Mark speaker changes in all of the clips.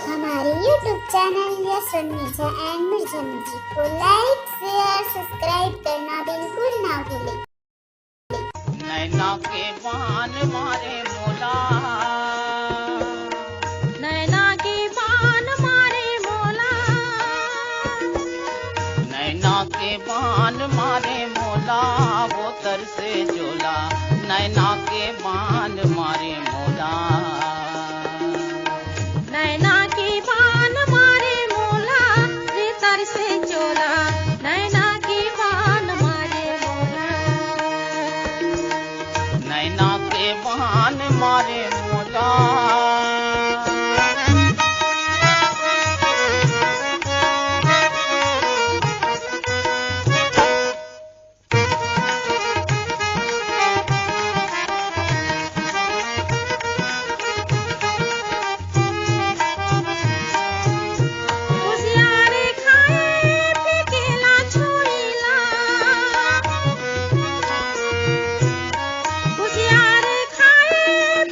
Speaker 1: हमारे YouTube channel Yashwant Mirza and Mirza music को लाइक share subscribe करना बिल्कुल ना भूलें।
Speaker 2: नैना के बान मारे मोला,
Speaker 3: नैना के बान मारे मोला,
Speaker 2: नैना के बान मारे मोला, वो तरसे जोला। नैना के बान मारे मोला,
Speaker 3: नैना के बान मारे मोला, रे तरसे चोला। नैना के बान मारे मोला,
Speaker 2: नैना के बान मारे मोला।
Speaker 3: होशियारे खाए फेंकेला छोड़ीला, होशियारे खाए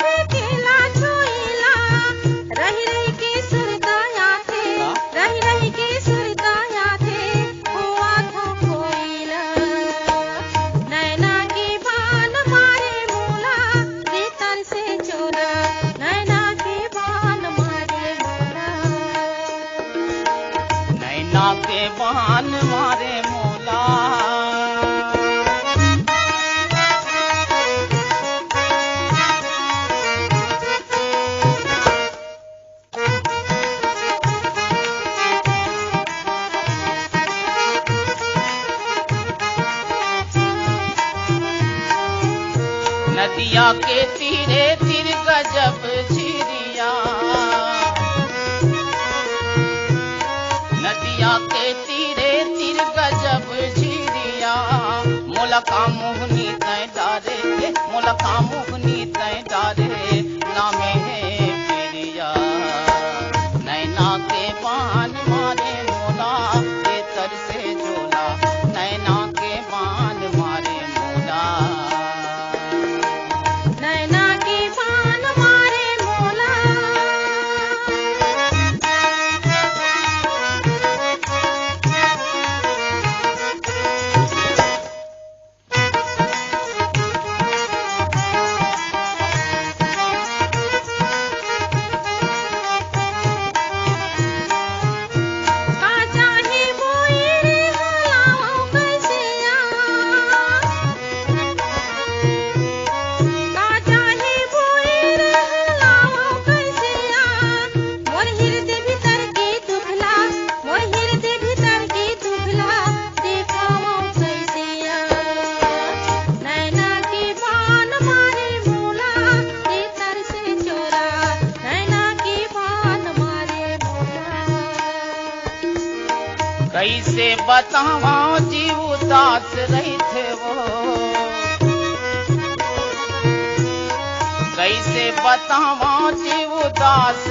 Speaker 3: फेंकेला छोड़ीला। रही रही के सुरताया थे, रही रही के सुरताया थे, हुआ था कोयला। नैना के बान मारे मोला, रे तरसे चोला। नैना के बान मारे मोला,
Speaker 2: नैना के बान मारे मोला। नदिया के तीरे तीर गजब चिड़िया, नदिया के तीरे तीर गजब चिड़िया। मोलका मोहनी तय डारे, मोलका मोहनी तय डारे, नामे है प्रिया। नैना के बान मारे मोला, ये तरसे जोला। नैना के बान मारे मोला,
Speaker 3: नैना के बान मारे मोला। का चाहे बोई रे हलाओ कैसिया, का चाहे बोई रे हलाओ कैसिया। मोर हृदय भीतर की दुखला, मोर हृदय भीतर की दुखला, देखाओ कैसिया। नैना के बान मारे मोला, रे तरसे चोला। नैना के बान मारे मोला,
Speaker 2: कैसे बतावा जीव उदास रही थे वो, कैसे बतावा जीव उदास